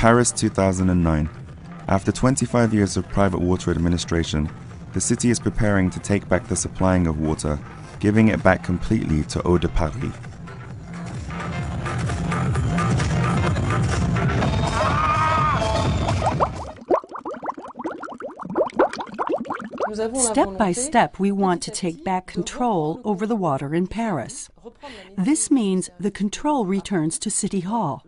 Paris 2009. After 25 years of private water administration, the city is preparing to take back the supplying of water, giving it back completely to Eau de Paris. Step by step, we want to take back control over the water in Paris. This means the control returns to City Hall.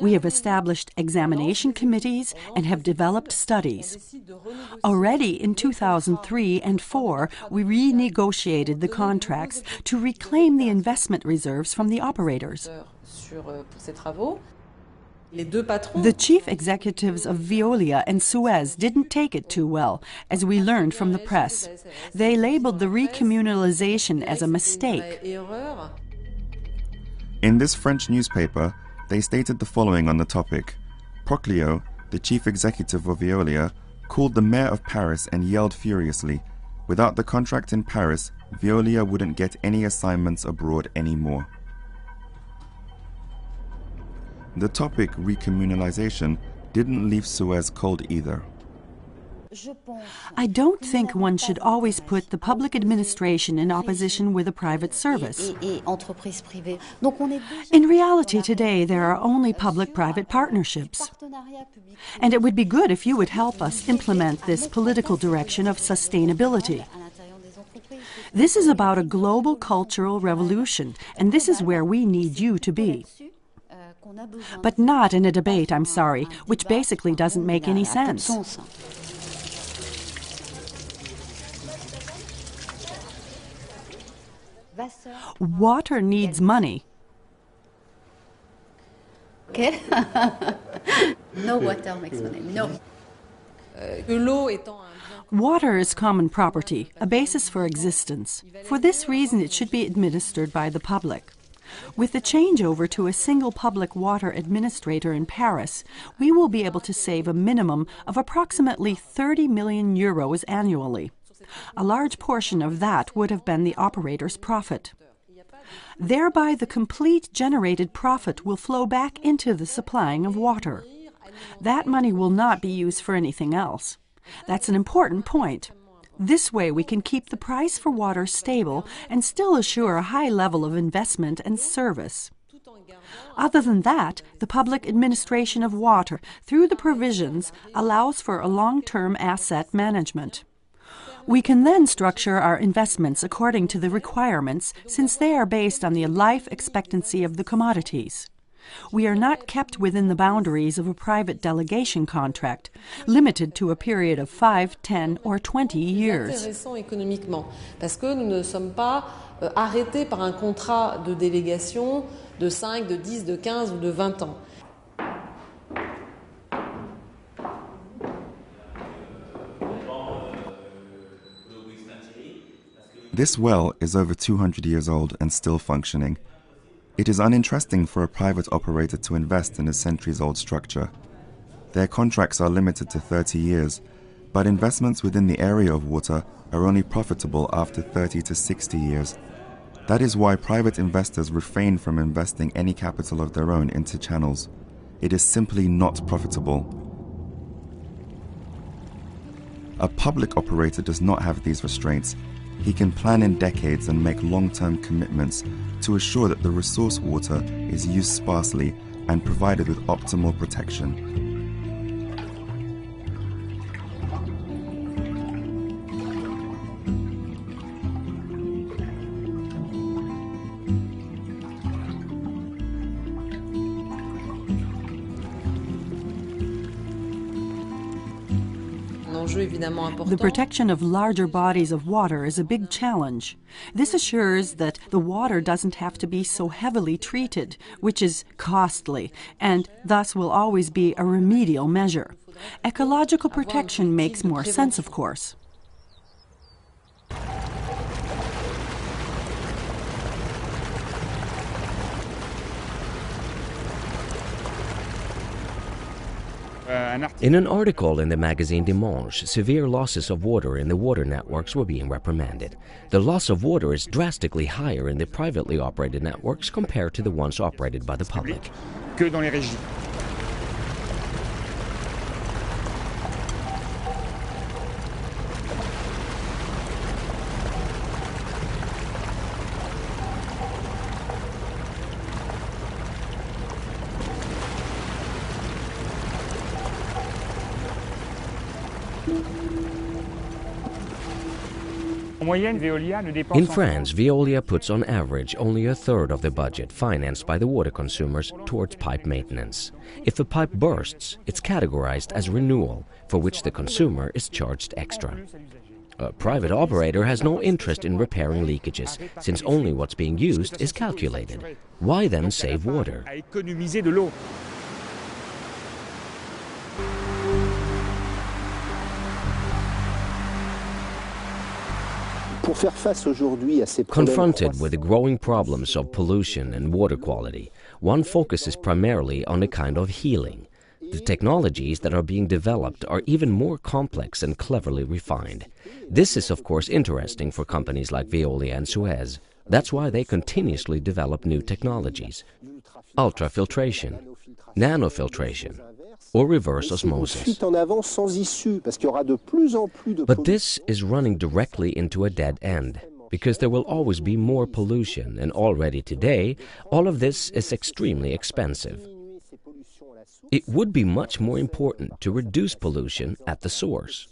We have established examination committees and have developed studies. Already in 2003 and 2004, we renegotiated the contracts to reclaim the investment reserves from the operators. The chief executives of Veolia and Suez didn't take it too well, as we learned from the press. They labeled the recommunalization as a mistake. In this French newspaper, they stated the following on the topic. Proclio, the chief executive of Veolia, called the mayor of Paris and yelled furiously, without the contract in Paris, Veolia wouldn't get any assignments abroad anymore. The topic recommunalization didn't leave Suez cold either. I don't think one should always put the public administration in opposition with a private service. In reality today, there are only public-private partnerships. And it would be good if you would help us implement this political direction of sustainability. This is about a global cultural revolution, and this is where we need you to be. But not in a debate, I'm sorry, which basically doesn't make any sense. Water needs money. No water makes money, no. Water is common property, a basis for existence. For this reason, it should be administered by the public. With the changeover to a single public water administrator in Paris, we will be able to save a minimum of approximately 30 million euros annually. A large portion of that would have been the operator's profit. Thereby, the complete generated profit will flow back into the supplying of water. That money will not be used for anything else. That's an important point. This way, we can keep the price for water stable and still assure a high level of investment and service. Other than that, the public administration of water, through the provisions, allows for a long-term asset management. We can then structure our investments according to the requirements, since they are based on the life expectancy of the commodities. We are not kept within the boundaries of a private delegation contract, limited to a period of 5, 10, or 20 years. Parce que nous ne sommes pas arrêtés par un contrat de délégation de 5, de 10, de 15 ou de 20 ans. This well is over 200 years old and still functioning. It is uninteresting for a private operator to invest in a centuries-old structure. Their contracts are limited to 30 years, but investments within the area of water are only profitable after 30 to 60 years. That is why private investors refrain from investing any capital of their own into channels. It is simply not profitable. A public operator does not have these restraints. He can plan in decades and make long-term commitments to assure that the resource water is used sparsely and provided with optimal protection. The protection of larger bodies of water is a big challenge. This assures that the water doesn't have to be so heavily treated, which is costly, and thus will always be a remedial measure. Ecological protection makes more sense, of course. In an article in the magazine Dimanche, severe losses of water in the water networks were being reprimanded. The loss of water is drastically higher in the privately operated networks compared to the ones operated by the public. In France, Veolia puts on average only a third of the budget financed by the water consumers towards pipe maintenance. If a pipe bursts, it's categorized as renewal, for which the consumer is charged extra. A private operator has no interest in repairing leakages, since only what's being used is calculated. Why then save water? Confronted with the growing problems of pollution and water quality, one focuses primarily on a kind of healing. The technologies that are being developed are even more complex and cleverly refined. This is of course interesting for companies like Veolia and Suez. That's why they continuously develop new technologies. Ultrafiltration, nanofiltration, or reverse osmosis. But this is running directly into a dead end, because there will always be more pollution, and already today, all of this is extremely expensive. It would be much more important to reduce pollution at the source,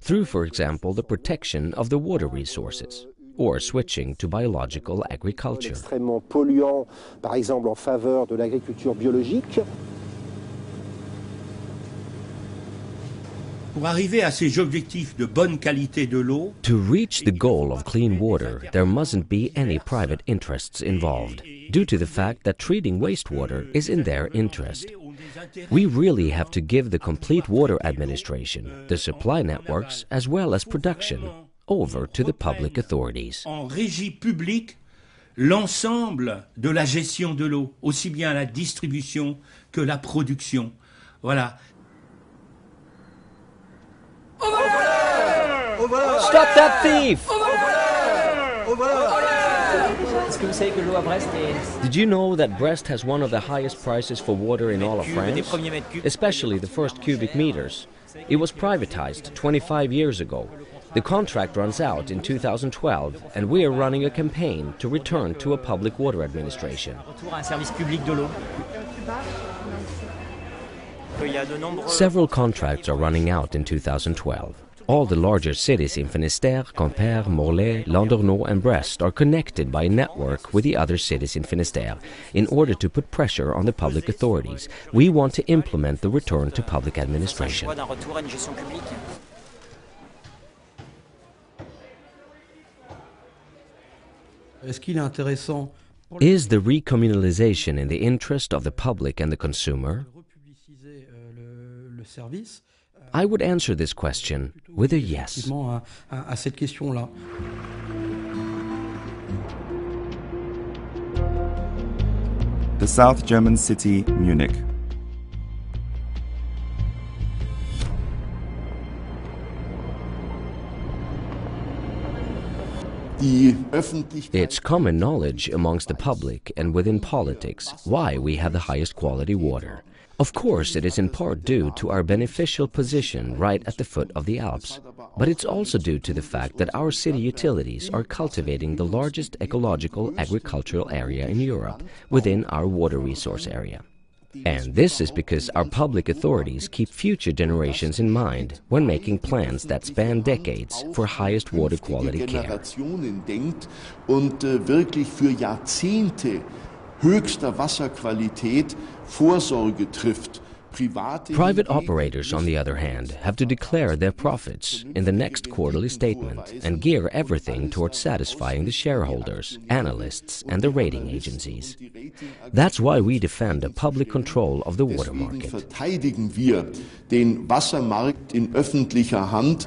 through, for example, the protection of the water resources, or switching to biological agriculture. To reach the goal of clean water, there mustn't be any private interests involved, due to the fact that treating wastewater is in their interest. We really have to give the complete water administration, the supply networks, as well as production, over to the public authorities. En régie publique, l'ensemble de la gestion de l'eau, aussi bien la distribution que la production. Voilà. Stop that thief! Did you know that Brest has one of the highest prices for water in all of France? Especially the first cubic meters. It was privatized 25 years ago. The contract runs out in 2012, and we are running a campaign to return to a public water administration. Several contracts are running out in 2012. All the larger cities in Finistère, Quimper, Morlaix, Landerneau and Brest are connected by a network with the other cities in Finistère in order to put pressure on the public authorities. We want to implement the return to public administration. Is the recommunalization in the interest of the public and the consumer? I would answer this question with a yes. The South German city, Munich. It's common knowledge amongst the public and within politics why we have the highest quality water. Of course, it is in part due to our beneficial position right at the foot of the Alps, but it's also due to the fact that our city utilities are cultivating the largest ecological agricultural area in Europe within our water resource area. And this is because our public authorities keep future generations in mind when making plans that span decades for highest water quality care. Höchster Wasserqualität Vorsorge trifft. Private operators, on the other hand, have to declare their profits in the next quarterly statement and gear everything towards satisfying the shareholders, analysts and the rating agencies. That's why we defend a public control of the water market. Verteidigen wir den Wassermarkt in öffentlicher Hand.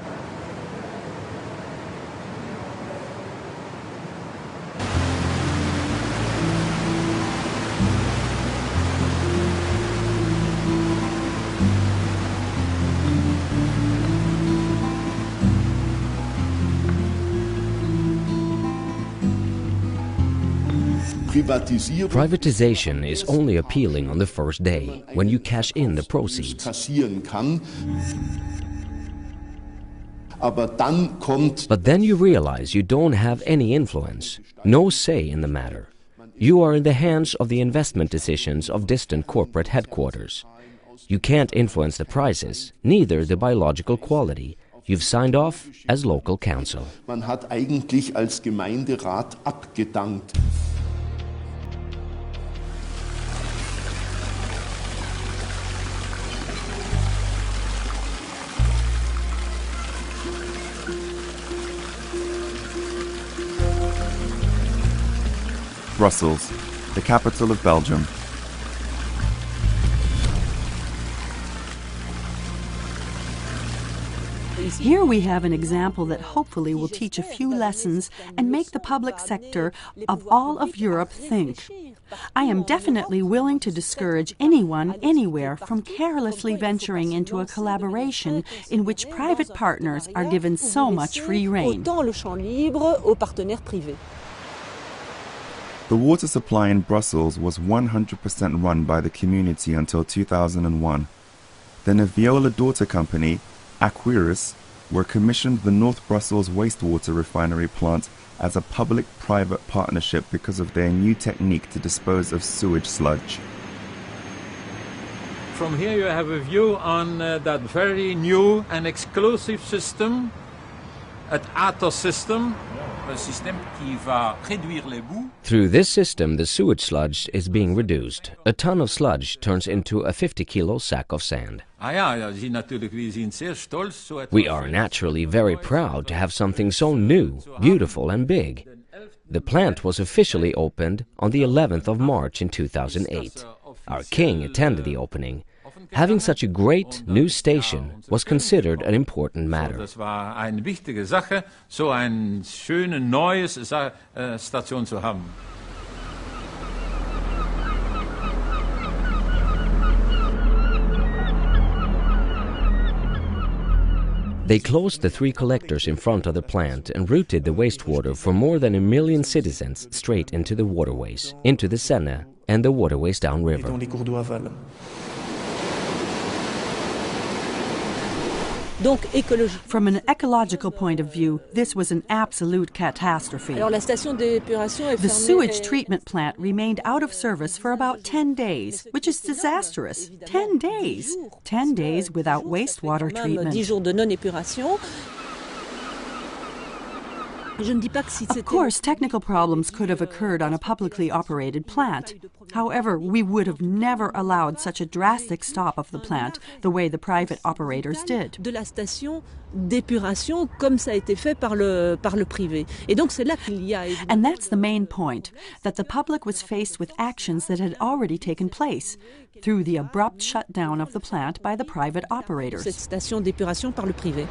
Privatization is only appealing on the first day, when you cash in the proceeds. But then you realize you don't have any influence, no say in the matter. You are in the hands of the investment decisions of distant corporate headquarters. You can't influence the prices, neither the biological quality. You've signed off as local council. Man hat eigentlich als Gemeinderat abgedankt. Brussels, the capital of Belgium. Here we have an example that hopefully will teach a few lessons and make the public sector of all of Europe think. I am definitely willing to discourage anyone, anywhere, from carelessly venturing into a collaboration in which private partners are given so much free rein. The water supply in Brussels was 100% run by the community until 2001. Then a Viola daughter company, Aquarius, were commissioned the North Brussels wastewater refinery plant as a public-private partnership because of their new technique to dispose of sewage sludge. From here you have a view on that very new and exclusive system, an Athos system. Through this system, the sewage sludge is being reduced. A ton of sludge turns into a 50-kilo sack of sand. We are naturally very proud to have something so new, beautiful and big. The plant was officially opened on the 11th of March in 2008. Our king attended the opening. Having such a great new station was considered an important matter. Das war eine wichtige Sache, so eine schöne neue Station zu haben. They closed the 3 collectors in front of the plant and routed the wastewater for more than 1 million citizens straight into the waterways, into the Seine and the waterways downriver. From an ecological point of view, this was an absolute catastrophe. The sewage treatment plant remained out of service for about 10 days, which is disastrous. 10 days! 10 days without wastewater treatment. Of course, technical problems could have occurred on a publicly operated plant. However, we would have never allowed such a drastic stop of the plant the way the private operators did. De la station d'épuration comme ça a été fait par le privé. Et donc c'est là qu'il y a And that's the main point, that the public was faced with actions that had already taken place through the abrupt shutdown of the plant by the private operators. Cette station d'épuration par le privé.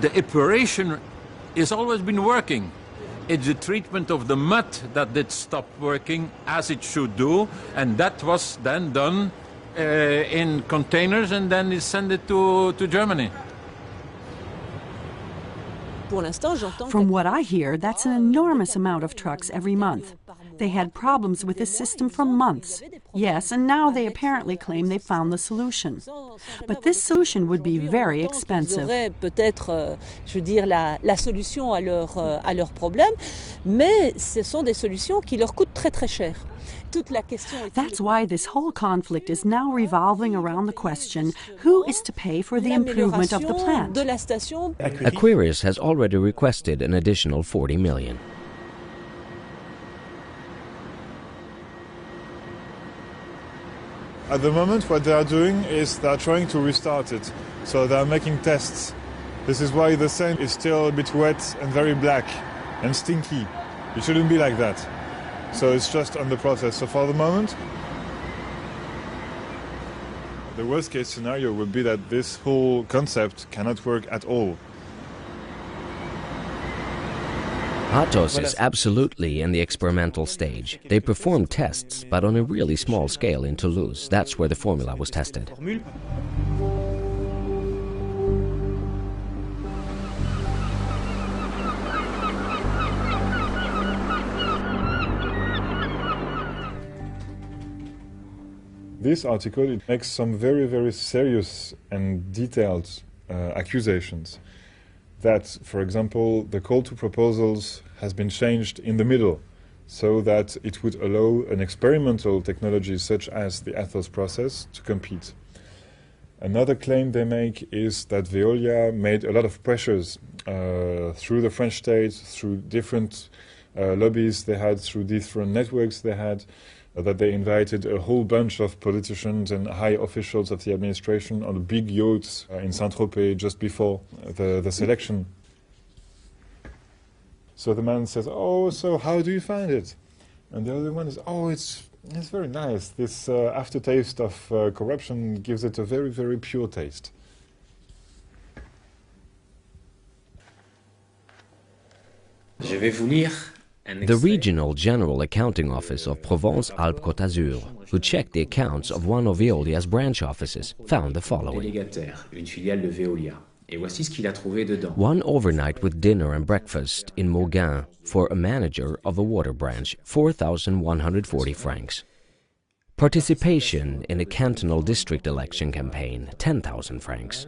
The epuration has always been working. It's the treatment of the mud that did stop working as it should do, and that was then done in containers and then is sent it to Germany. From what I hear, that's an enormous amount of trucks every month. They had problems with this system for months. Yes, and now they apparently claim they found the solution. But this solution would be very expensive. Peut-être, je veux dire, la solution à leur problème, mais ce sont des solutions qui leur coûtent très très cher. That's why this whole conflict is now revolving around the question, who is to pay for the improvement of the plant? Aquarius has already requested an additional 40 million. At the moment, what they are doing is they are trying to restart it. So they are making tests. This is why the Seine is still a bit wet and very black and stinky. It shouldn't be like that. So it's just on the process. So for the moment, the worst case scenario would be that this whole concept cannot work at all. Athos is absolutely in the experimental stage. They performed tests, but on a really small scale in Toulouse. That's where the formula was tested. This article, it makes some very, very serious and detailed accusations. That, for example, the call to proposals has been changed in the middle. so that it would allow an experimental technology such as the Athos process to compete. Another claim they make is that Veolia made a lot of pressures through the French state, through different lobbies they had, through different networks they had, that they invited a whole bunch of politicians and high officials of the administration on big yachts in Saint-Tropez just before the selection. So the man says, "Oh, so how do you find it?" And the other one is, "Oh, it's very nice. This aftertaste of corruption gives it a very, very pure taste." Je vais vous lire The Regional General Accounting Office of Provence-Alpes-Côte d'Azur, who checked the accounts of one of Veolia's branch offices, found the following. délégataire, une filiale de Veolia. Et voici ce qu'il a trouvé dedans. One overnight with dinner and breakfast in Mauguin for a manager of a water branch, 4,140 francs. Participation in a cantonal district election campaign, 10,000 francs.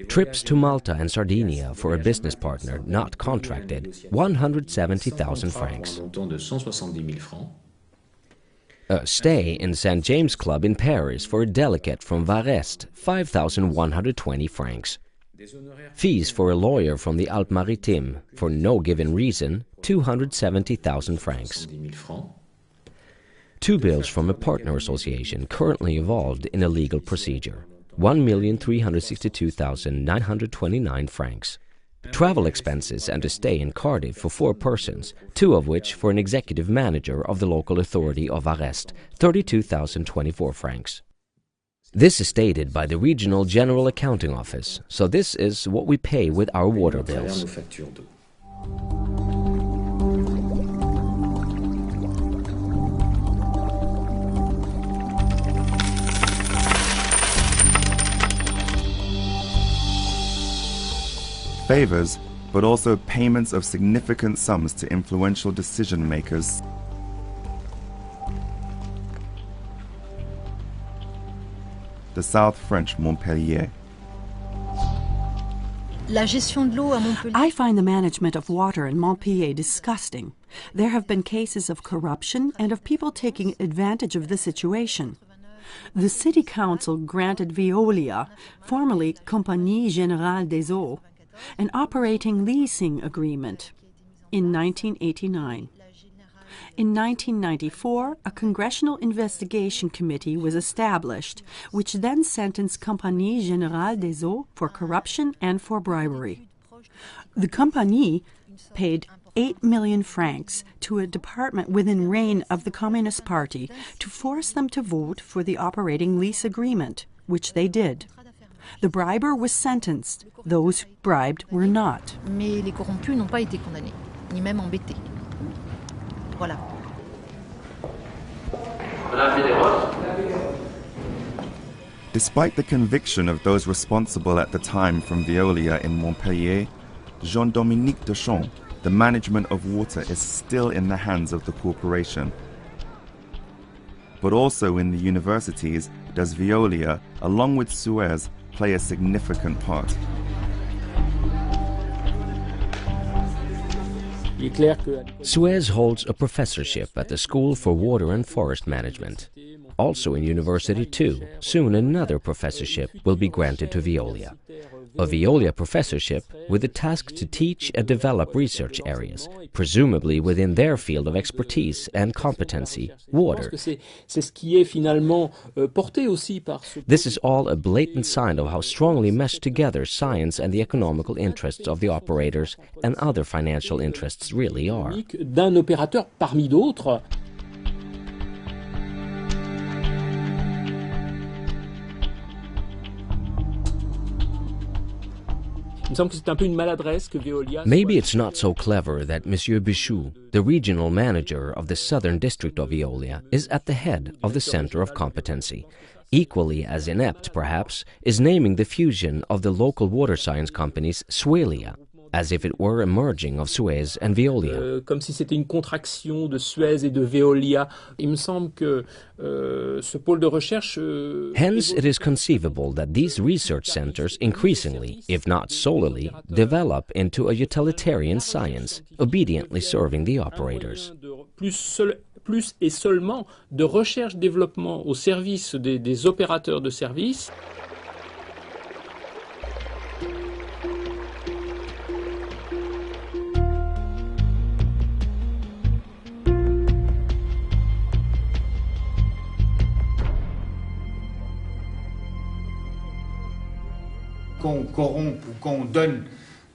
Trips to Malta and Sardinia for a business partner not contracted, 170,000 francs. A stay in St. James Club in Paris for a delegate from Varest, 5,120 francs. Fees for a lawyer from the Alpes-Maritimes, for no given reason, 270,000 francs. Two bills from a partner association currently involved in a legal procedure, 1,362,929 francs. Travel expenses and a stay in Cardiff for 4 persons, 2 of which for an executive manager of the local authority of Varest, 32,024 francs. This is stated by the Regional General Accounting Office, so this is what we pay with our water bills. Favors, but also payments of significant sums to influential decision makers. The South French Montpellier. I find the management of water in Montpellier disgusting. There have been cases of corruption and of people taking advantage of the situation. The City Council granted Veolia, formerly Compagnie Générale des Eaux, an operating leasing agreement in 1989. In 1994, a congressional investigation committee was established, which then sentenced Compagnie Générale des Eaux for corruption and for bribery. The Compagnie paid 8 million francs to a department within reign of the Communist Party to force them to vote for the operating lease agreement, which they did. The briber was sentenced. Those bribed were not. Mais les corrompus n'ont pas été condamnés, ni même embêtés. Voilà. Despite the conviction of those responsible at the time from Veolia in Montpellier, Jean-Dominique Deschamps, the management of water is still in the hands of the corporation. But also in the universities does Veolia, along with Suez, play a significant part. Suez holds a professorship at the School for Water and Forest Management. Also in university too, soon another professorship will be granted to Veolia. A Veolia professorship with the task to teach and develop research areas, presumably within their field of expertise and competency, water. This is all a blatant sign of how strongly meshed together science and the economical interests of the operators and other financial interests really are. Maybe it's not so clever that Monsieur Bichou, the regional manager of the southern district of Veolia, is at the head of the center of competency. Equally as inept, perhaps, is naming the fusion of the local water science companies Suelia, as if it were a merging of Suez and Veolia. Comme si c'était une contraction de Suez et de Veolia. Il me semble que ce pôle de recherche... Hence, it is conceivable that these research centers increasingly, if not solely, develop into a utilitarian science, obediently serving the operators. plus et seulement de recherche-développement au service des opérateurs de services. Qu'on corrompe ou qu'on donne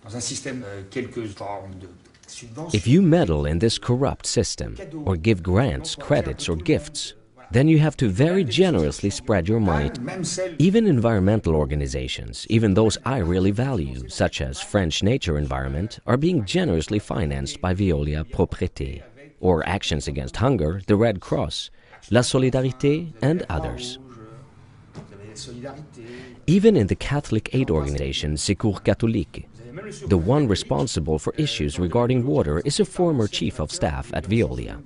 dans un système quelques formes de subventions. If you meddle in this corrupt system, or give grants, credits, or gifts, then you have to very generously spread your might. Even environmental organizations, even those I really value, such as French Nature Environment, are being generously financed by Veolia Propreté, or Actions Against Hunger, the Red Cross, La Solidarité, and others. Even in the Catholic aid organization Secours Catholique, the one responsible for issues regarding water is a former chief of staff at Veolia.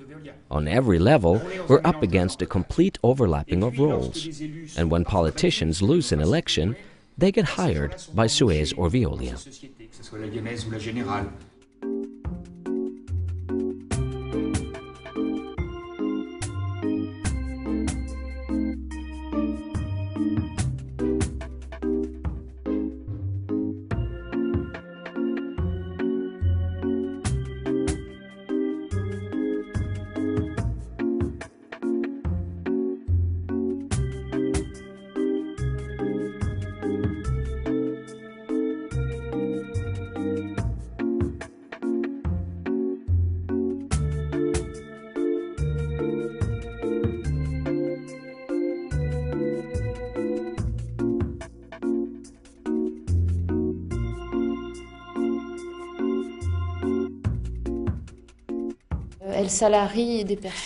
On every level, we're up against a complete overlapping of roles. And when politicians lose an election, they get hired by Suez or Veolia.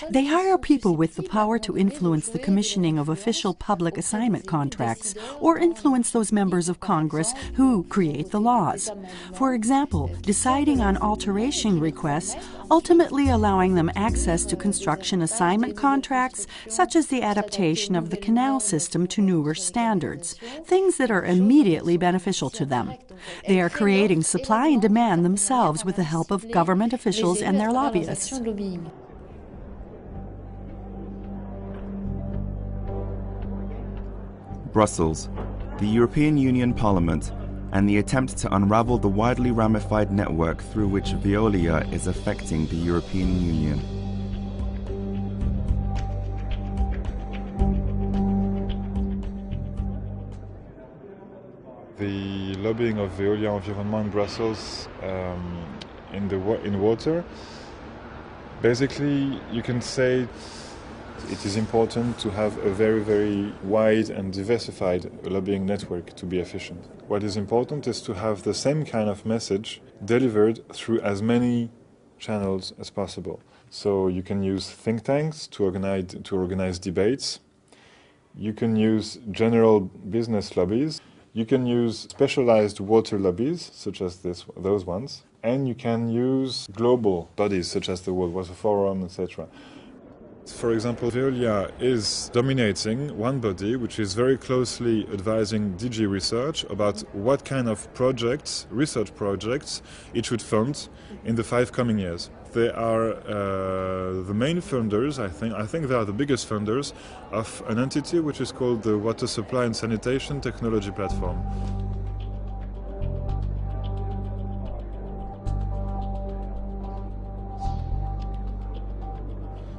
They hire people with the power to influence the commissioning of official public assignment contracts or influence those members of Congress who create the laws. For example, deciding on alteration requests, ultimately allowing them access to construction assignment contracts, such as the adaptation of the canal system to newer standards, things that are immediately beneficial to them. They are creating supply and demand themselves with the help of government officials and their lobbyists. Brussels, the European Union Parliament, and the attempt to unravel the widely ramified network through which Veolia is affecting the European Union. The lobbying of Veolia Environnement in Brussels in water, basically you can say it is important to have a very, very wide and diversified lobbying network to be efficient. What is important is to have the same kind of message delivered through as many channels as possible. So you can use think tanks to organize debates. You can use general business lobbies. You can use specialized water lobbies, such as those ones. And you can use global bodies, such as the World Water Forum, etc. For example, Veolia is dominating one body which is very closely advising DG Research about what kind of projects, research projects, it should fund in the 5 coming years. They are the main funders, I think they are the biggest funders of an entity which is called the Water Supply and Sanitation Technology Platform.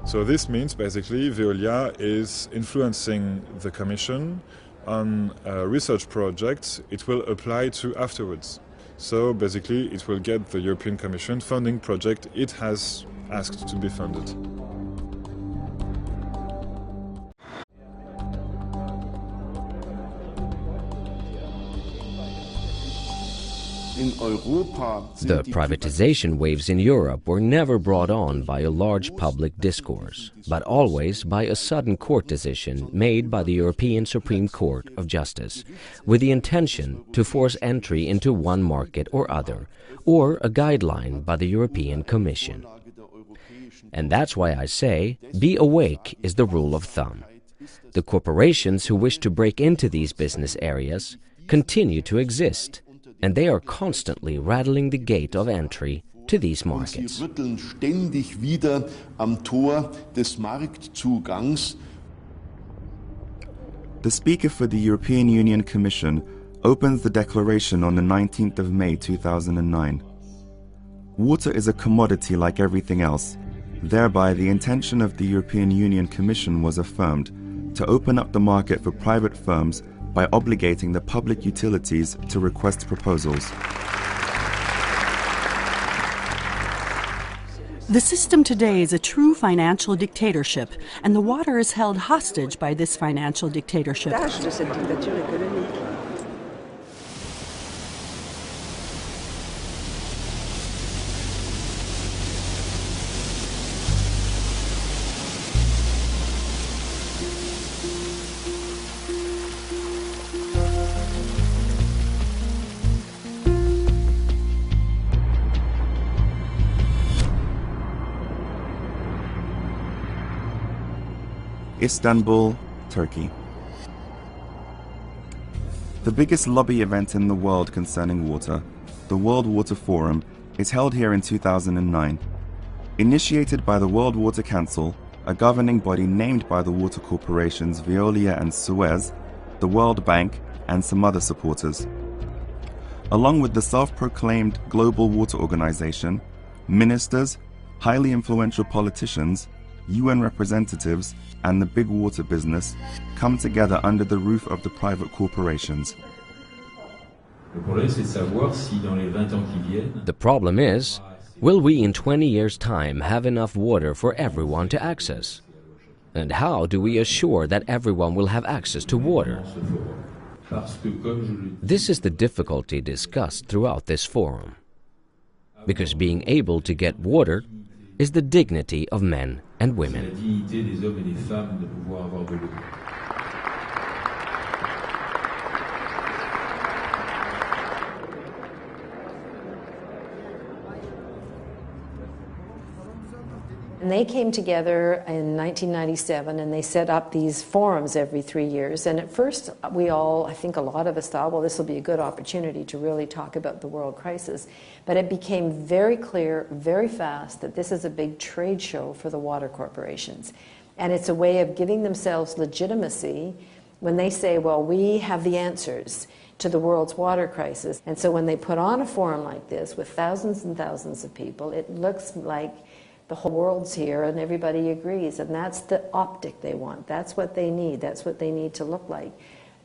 So this means basically Veolia is influencing the Commission on research projects it will apply to afterwards. So basically it will get the European Commission funding project it has asked to be funded. The privatization waves in Europe were never brought on by a large public discourse, but always by a sudden court decision made by the European Supreme Court of Justice, with the intention to force entry into one market or other, or a guideline by the European Commission. And that's why I say, be awake is the rule of thumb. The corporations who wish to break into these business areas continue to exist, and they are constantly rattling the gate of entry to to these Sie markets. rütteln ständig wieder am Tor des Marktzugangs. The Speaker for the European Union Commission opens the declaration on the 19th of May 2009. Water is a commodity like everything else. Thereby, the intention of the European Union Commission was affirmed to open up the market for private firms by obligating the public utilities to request proposals. The system today is a true financial dictatorship, and the water is held hostage by this financial dictatorship. Istanbul, Turkey. The biggest lobby event in the world concerning water, the World Water Forum, is held here in 2009. Initiated by the World Water Council, a governing body named by the water corporations Veolia and Suez, the World Bank, and some other supporters. Along with the self-proclaimed Global Water Organization, ministers, highly influential politicians, UN representatives, and the big water business come together under the roof of the private corporations. The problem is, will we in 20 years' time have enough water for everyone to access? And how do we assure that everyone will have access to water? This is the difficulty discussed throughout this forum. Because being able to get water is the dignity of men and women. And they came together in 1997 and they set up these forums every 3 years. And at first we all, I think a lot of us thought, well, this will be a good opportunity to really talk about the world crisis. But it became very clear, very fast, that this is a big trade show for the water corporations. And it's a way of giving themselves legitimacy when they say, well, we have the answers to the world's water crisis. And so when they put on a forum like this with thousands and thousands of people, it looks like the whole world's here and everybody agrees, and that's the optic they want. That's what they need. That's what they need to look like.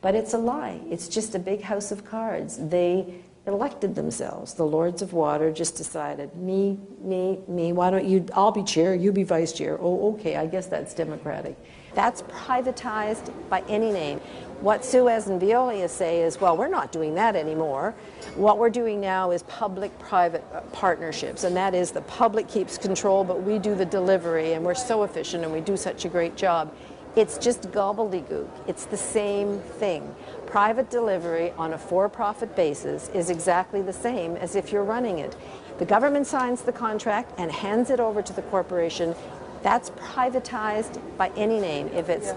But it's a lie. It's just a big house of cards. They elected themselves. The Lords of Water just decided, me, why don't you, I'll be chair, you be vice chair. Oh, okay, I guess that's democratic. That's privatized by any name. What Suez and Veolia say is, well, we're not doing that anymore. What we're doing now is public-private partnerships, and that is the public keeps control, but we do the delivery, and we're so efficient, and we do such a great job. It's just gobbledygook. It's the same thing. Private delivery on a for-profit basis is exactly the same as if you're running it. The government signs the contract and hands it over to the corporation. That's privatized by any name. If it's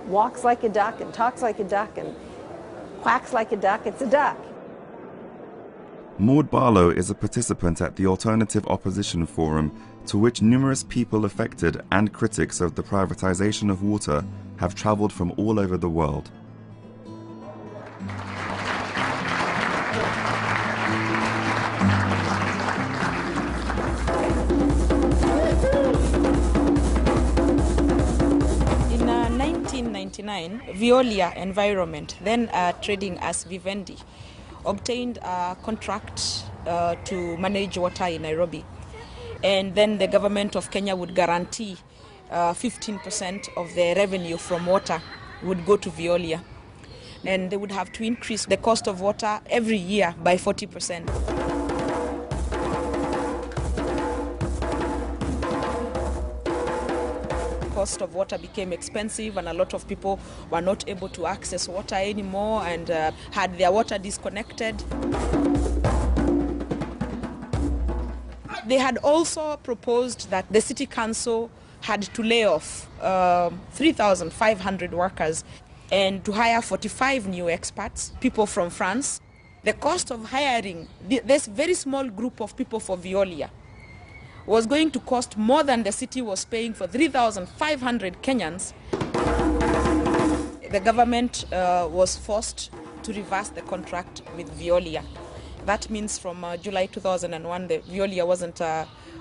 walks like a duck and talks like a duck and quacks like a duck, it's a duck. Maud Barlow is a participant at the Alternative Opposition Forum, to which numerous people affected and critics of the privatization of water have traveled from all over the world. In 1999, Veolia Environment, then trading as Vivendi, obtained a contract to manage water in Nairobi. And then the government of Kenya would guarantee 15% of the revenue from water would go to Veolia. And they would have to increase the cost of water every year by 40%. Cost of water became expensive, and a lot of people were not able to access water anymore and had their water disconnected. They had also proposed that the city council had to lay off 3,500 workers and to hire 45 new experts, people from France. The cost of hiring this very small group of people for Veolia was going to cost more than the city was paying for 3,500 Kenyans, the government was forced to reverse the contract with Veolia. That means from July 2001, the Veolia wasn't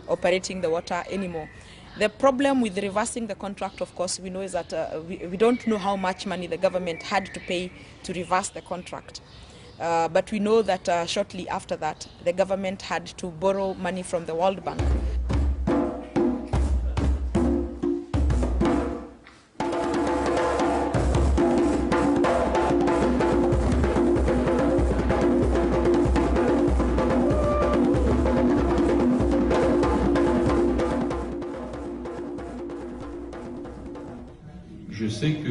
operating the water anymore. The problem with reversing the contract, of course, we know is that we don't know how much money the government had to pay to reverse the contract. But we know that shortly after that, the government had to borrow money from the World Bank.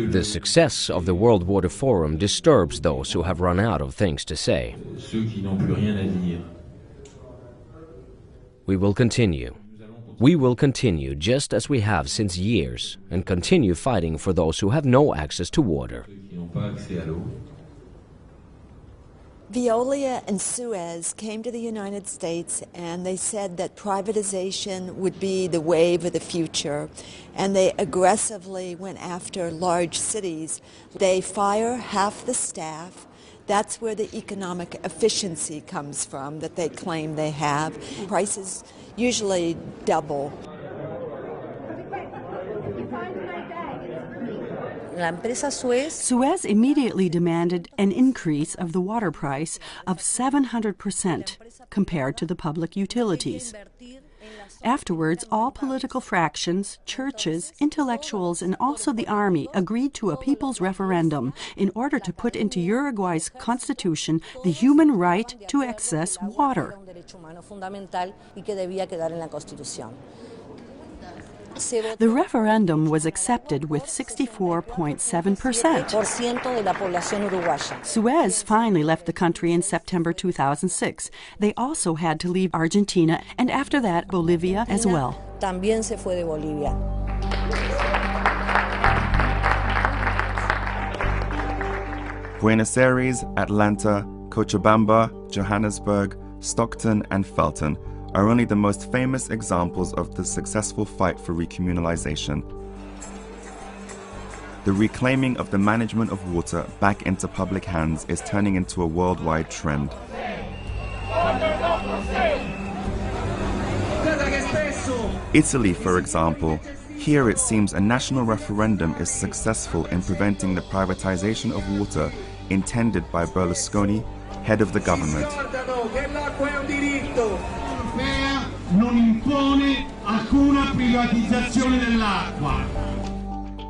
The success of the World Water Forum disturbs those who have run out of things to say. We will continue. We will continue just as we have since years and continue fighting for those who have no access to water. Veolia and Suez came to the United States and they said that privatization would be the wave of the future, and they aggressively went after large cities. They fire half the staff. That's where the economic efficiency comes from that they claim they have. Prices usually double. Suez immediately demanded an increase of the water price of 700% compared to the public utilities. Afterwards, all political fractions, churches, intellectuals, and also the army agreed to a people's referendum in order to put into Uruguay's constitution the human right to access water. The referendum was accepted with 64.7%. Suez finally left the country in September 2006. They also had to leave Argentina and after that Bolivia as well. También se fue de Bolivia. Buenos Aires, Atlanta, Cochabamba, Johannesburg, Stockton, and Felton are only the most famous examples of the successful fight for recommunalization. The reclaiming of the management of water back into public hands is turning into a worldwide trend. Italy, for example, here it seems a national referendum is successful in preventing the privatization of water intended by Berlusconi, head of the government.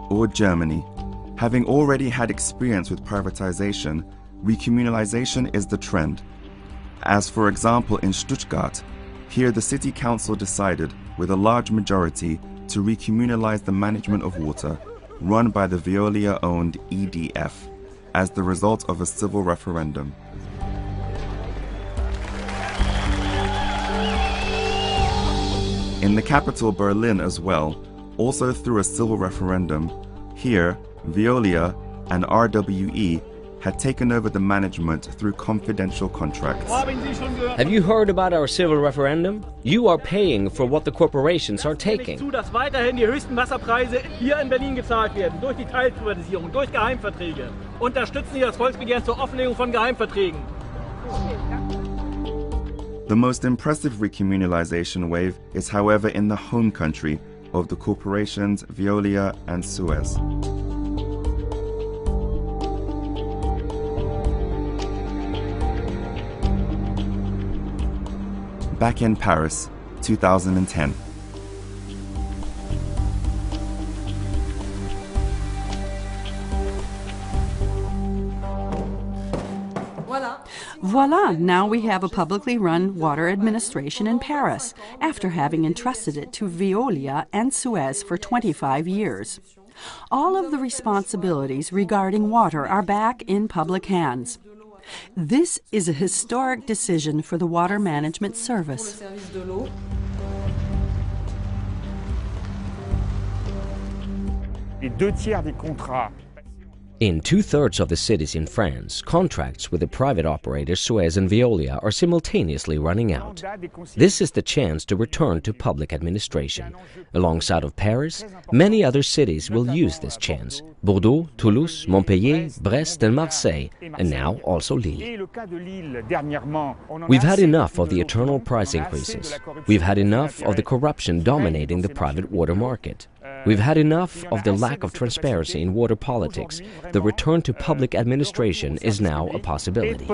Or Germany. Having already had experience with privatization, recommunalization is the trend. As for example in Stuttgart, here the city council decided with a large majority to recommunalize the management of water run by the Veolia-owned EDF as the result of a civil referendum. In the capital Berlin as well, also through a civil referendum, here Veolia and RWE had taken over the management through confidential contracts. Have you heard about our civil referendum? You are paying for what the corporations are taking. Dass weiterhin die höchsten Wasserpreise hier in Berlin gezahlt werden, durch die Teilprivatisierung, durch Geheimverträge. Unterstützen Sie das Volksbegehren zur Offenlegung von Geheimverträgen. The most impressive recommunalization wave is, however, in the home country of the corporations Veolia and Suez. Back in Paris, 2010. Voila, now we have a publicly run water administration in Paris, after having entrusted it to Veolia and Suez for 25 years. All of the responsibilities regarding water are back in public hands. This is a historic decision for the Water Management Service. In 2/3 of the cities in France, contracts with the private operators Suez and Veolia are simultaneously running out. This is the chance to return to public administration. Alongside of Paris, many other cities will use this chance. Bordeaux, Toulouse, Montpellier, Brest and Marseille, and now also Lille. We've had enough of the eternal price increases. We've had enough of the corruption dominating the private water market. We've had enough of the lack of transparency in water politics. The return to public administration is now a possibility.